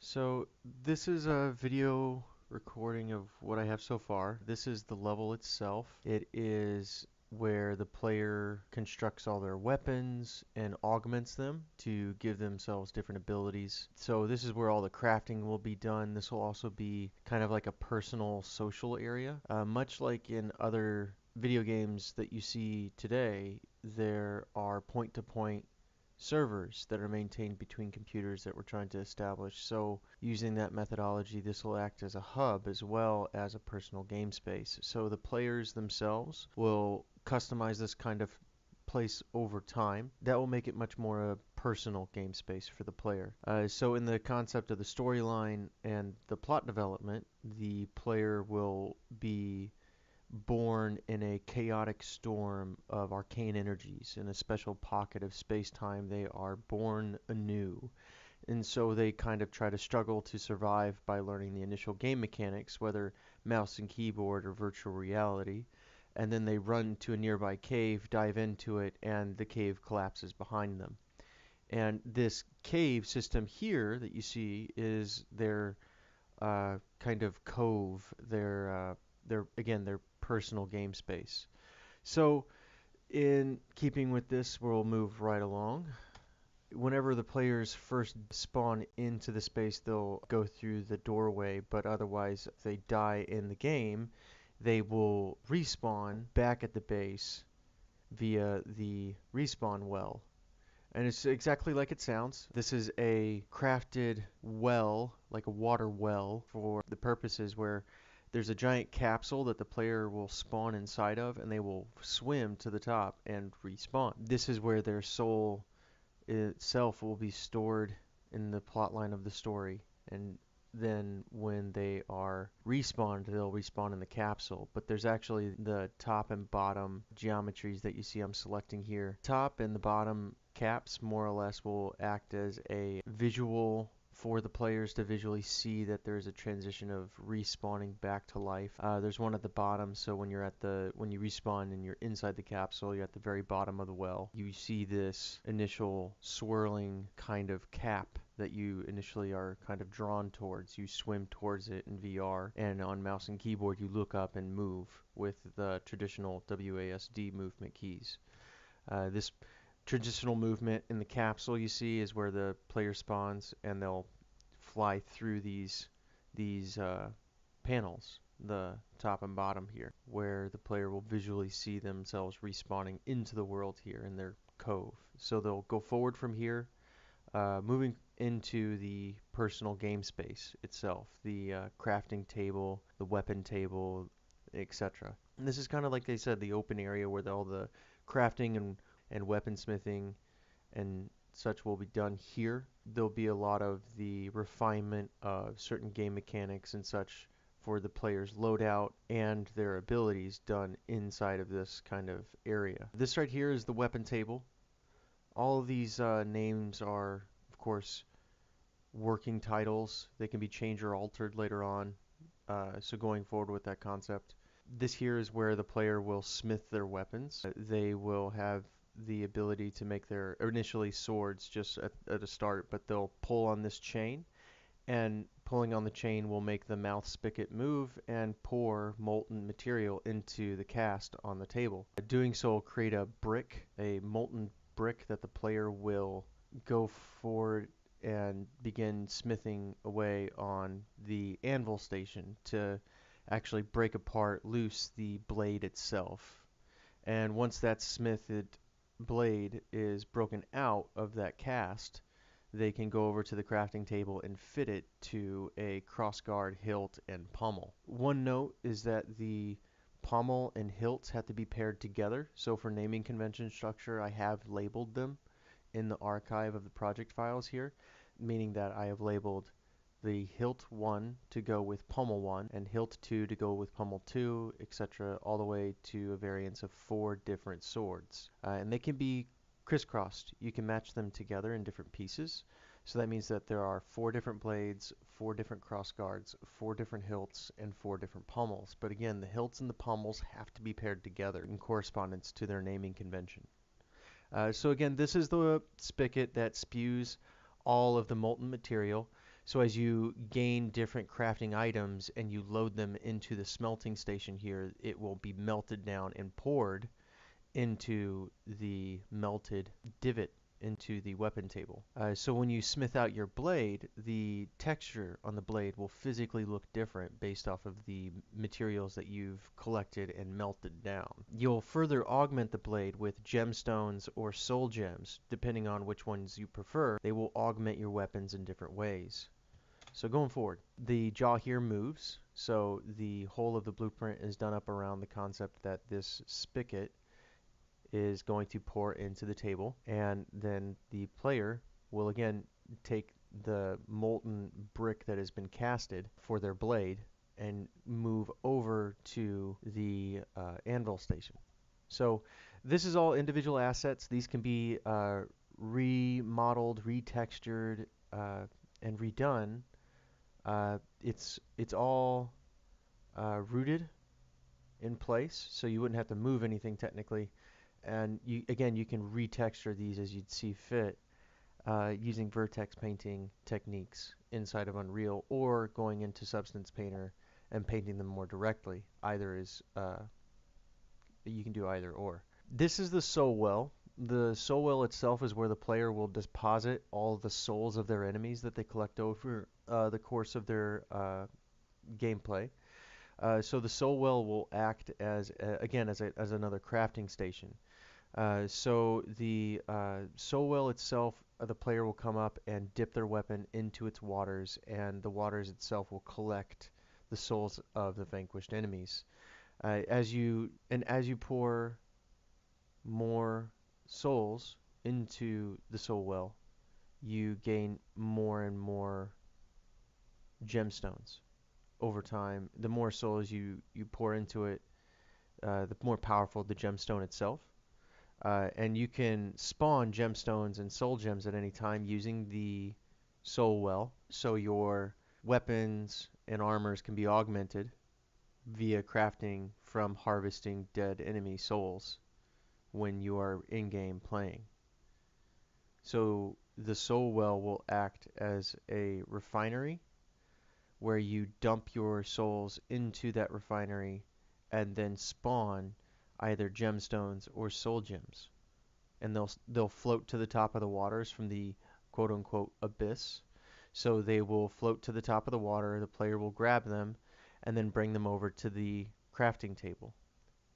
So this is a video recording of what I have so far. This is the level itself. It is where the player constructs all their weapons and augments them to give themselves different abilities. So this is where all the crafting will be done. This will also be kind of like a personal social area. Much like in other video games that you see today, there are point-to-point servers that are maintained between computers that we're trying to establish. So using that methodology, this will act as a hub as well as a personal game space. So the players themselves will customize this kind of place over time. That will make it much more a personal game space for the player. So in the concept of the storyline and the plot development, the player will be born in a chaotic storm of arcane energies. In a special pocket of space-time, they are born anew. And so they kind of try to struggle to survive by learning the initial game mechanics, whether mouse and keyboard or virtual reality. And then they run to a nearby cave, dive into it, and the cave collapses behind them. And this cave system here that you see is their kind of cove, their personal game space. So in keeping with this, we'll move right along. Whenever the players first spawn into the space, they'll go through the doorway, but otherwise, if they die in the game, they will respawn back at the base via the respawn well. And it's exactly like it sounds. This is a crafted well, like a water well, for the purposes where there's a giant capsule that the player will spawn inside of, and they will swim to the top and respawn. This is where their soul itself will be stored in the plot line of the story. And then when they are respawned, they'll respawn in the capsule. But there's actually the top and bottom geometries that you see I'm selecting here. Top and the bottom caps more or less will act as a visual for the players to visually see that there's a transition of respawning back to life. There's one at the bottom, so when you respawn and you're inside the capsule, you're at the very bottom of the well. You see this initial swirling kind of cap that you initially are kind of drawn towards. You swim towards it in VR, and on mouse and keyboard you look up and move with the traditional WASD movement keys. This traditional movement in the capsule you see is where the player spawns, and they'll fly through these panels, the top and bottom here, where the player will visually see themselves respawning into the world here in their cove. So they'll go forward from here, moving into the personal game space itself, the crafting table, the weapon table, etc. And this is kind of like they said, the open area where all the crafting and weaponsmithing and such will be done here. There'll be a lot of the refinement of certain game mechanics and such for the player's loadout and their abilities done inside of this kind of area. This right here is the weapon table. All of these names are, of course, working titles. They can be changed or altered later on. So going forward with that concept. This here is where the player will smith their weapons. They will have the ability to make their initially swords just at the start, but they'll pull on this chain, and pulling on the chain will make the mouth spigot move and pour molten material into the cast on the table. Doing so will create a brick, a molten brick that the player will go forward and begin smithing away on the anvil station to actually break apart loose the blade itself. And once that smithed blade is broken out of that cast, they can go over to the crafting table and fit it to a crossguard, hilt, and pommel. One note is that the pommel and hilts have to be paired together. So for naming convention structure, I have labeled them in the archive of the project files here, meaning that I have labeled the hilt 1 to go with pommel 1 and hilt 2 to go with pommel 2, etc., all the way to a variance of 4 different swords. And they can be crisscrossed. You can match them together in different pieces. So that means that there are 4 different blades, 4 different crossguards, 4 different hilts, and 4 different pommels. But again, the hilts and the pommels have to be paired together in correspondence to their naming convention. So again, this is the spigot that spews all of the molten material. So as you gain different crafting items and you load them into the smelting station here, it will be melted down and poured into the melted divot into the weapon table. So when you smith out your blade, the texture on the blade will physically look different based off of the materials that you've collected and melted down. You'll further augment the blade with gemstones or soul gems, depending on which ones you prefer. They will augment your weapons in different ways. So going forward, the jaw here moves, so the whole of the blueprint is done up around the concept that this spigot is going to pour into the table, and then the player will again take the molten brick that has been casted for their blade and move over to the anvil station. So this is all individual assets. These can be remodeled, retextured, and redone. It's all rooted in place, so you wouldn't have to move anything technically. And again, you can retexture these as you'd see fit using vertex painting techniques inside of Unreal, or going into Substance Painter and painting them more directly. Either is you can do either or. This is the Soulwell. The Soulwell itself is where the player will deposit all the souls of their enemies that they collect over the course of their gameplay. So the Soulwell will act as again as another crafting station. So the Soulwell itself, the player will come up and dip their weapon into its waters, and the waters itself will collect the souls of the vanquished enemies. As you pour more souls into the Soulwell, you gain more and more gemstones over time. The more souls you pour into it, the more powerful the gemstone itself. And you can spawn gemstones and soul gems at any time using the Soulwell. So your weapons and armors can be augmented via crafting from harvesting dead enemy souls when you are in-game playing. So the Soulwell will act as a refinery where you dump your souls into that refinery and then spawn either gemstones or soul gems. And they'll float to the top of the waters from the quote unquote abyss. So they will float to the top of the water, the player will grab them and then bring them over to the crafting table,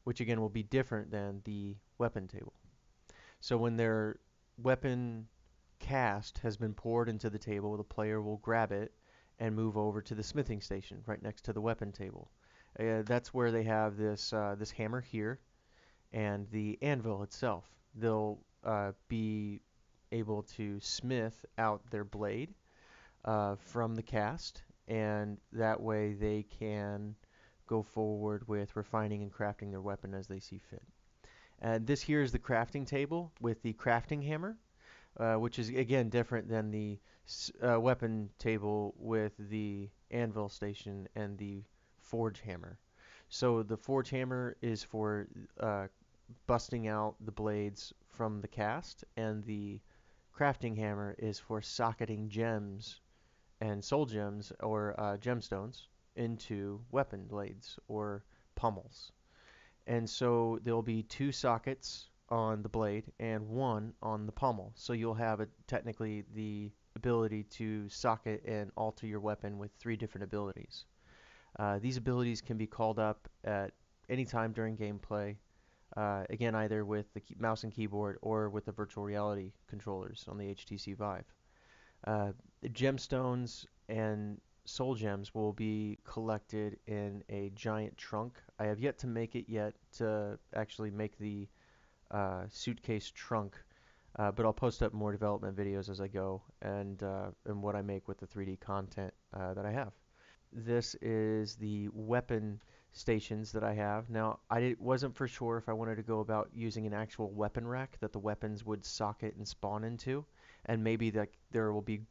which again will be different than the weapon table. So when their weapon cast has been poured into the table, the player will grab it and move over to the smithing station right next to the weapon table. That's where they have this hammer here and the anvil itself. They'll be able to smith out their blade from the cast, and that way they can go forward with refining and crafting their weapon as they see fit. And this here is the crafting table with the crafting hammer, which is again different than the weapon table with the anvil station and the forge hammer. So the forge hammer is for busting out the blades from the cast, and the crafting hammer is for socketing gems and soul gems or gemstones into weapon blades or pommels. And so there'll be two sockets on the blade and one on the pommel. So you'll have technically the ability to socket and alter your weapon with three different abilities. These abilities can be called up at any time during gameplay, again either with the mouse and keyboard or with the virtual reality controllers on the HTC Vive. The gemstones and soul gems will be collected in a giant trunk. I have yet to make it yet to actually make the suitcase trunk, but I'll post up more development videos as I go and what I make with the 3D content that I have. This is the weapon stations that I have. Now, wasn't for sure if I wanted to go about using an actual weapon rack that the weapons would socket and spawn into, and maybe that there will be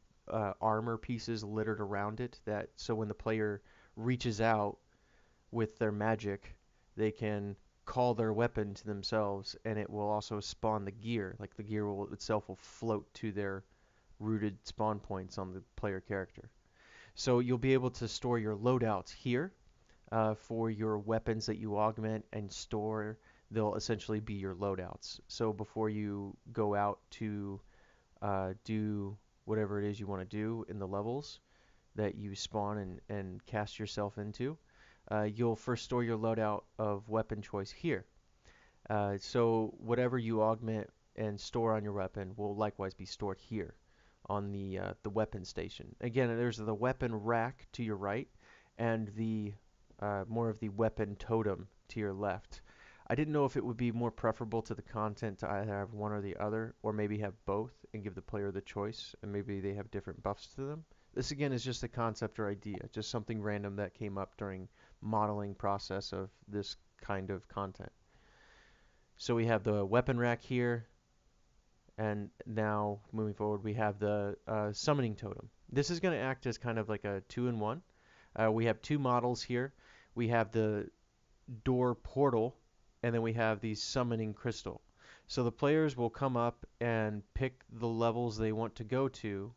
armor pieces littered around it, that so when the player reaches out with their magic, they can call their weapon to themselves, and it will also spawn the gear. Like the gear will itself will float to their rooted spawn points on the player character. So you'll be able to store your loadouts here for your weapons that you augment and store. They'll essentially be your loadouts. So before you go out to do whatever it is you want to do in the levels that you spawn and cast yourself into, you'll first store your loadout of weapon choice here. So whatever you augment and store on your weapon will likewise be stored here on the weapon station. Again, there's the weapon rack to your right and the more of the weapon totem to your left. I didn't know if it would be more preferable to the content to either have one or the other, or maybe have both and give the player the choice, and maybe they have different buffs to them. This again is just a concept or idea, just something random that came up during modeling process of this kind of content. So we have the weapon rack here, and now moving forward we have the summoning totem. This is going to act as kind of like a two-in-one. We have two models here. We have the door portal, and then we have the summoning crystal. So the players will come up and pick the levels they want to go to,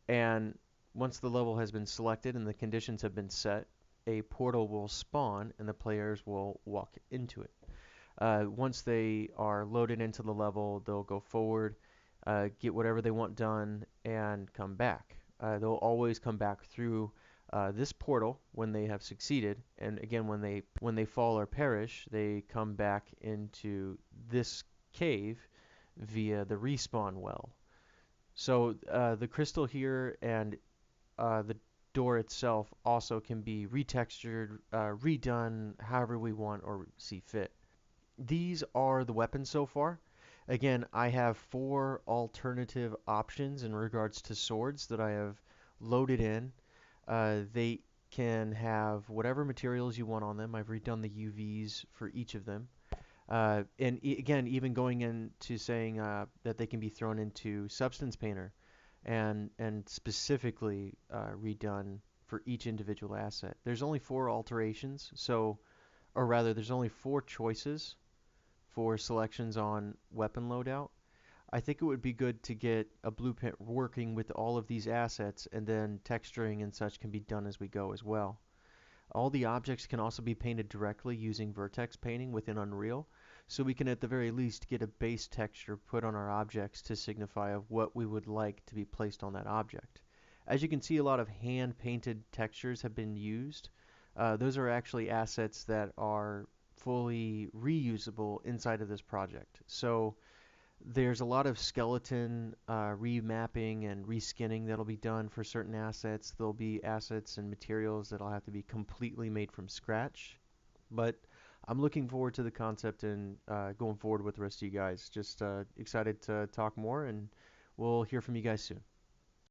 and once the level has been selected and the conditions have been set, a portal will spawn and the players will walk into it. Once they are loaded into the level, they'll go forward, get whatever they want done, and come back. They'll always come back through this portal when they have succeeded, and again, when they fall or perish, they come back into this cave via the respawn well. So the crystal here and the door itself also can be retextured, redone, however we want or see fit. These are the weapons so far. Again, I have 4 alternative options in regards to swords that I have loaded in. They can have whatever materials you want on them. I've redone the UVs for each of them. And again, even going into saying that they can be thrown into Substance Painter and specifically redone for each individual asset. There's only 4 alterations, so, or rather, there's only 4 choices for selections on weapon loadout. I think it would be good to get a blueprint working with all of these assets, and then texturing and such can be done as we go as well. All the objects can also be painted directly using vertex painting within Unreal, so we can at the very least get a base texture put on our objects to signify of what we would like to be placed on that object. As you can see, a lot of hand-painted textures have been used. Those are actually assets that are fully reusable inside of this project. So there's a lot of skeleton remapping and reskinning that'll be done for certain assets. There'll be assets and materials that'll have to be completely made from scratch. But I'm looking forward to the concept and going forward with the rest of you guys. Just excited to talk more, and we'll hear from you guys soon.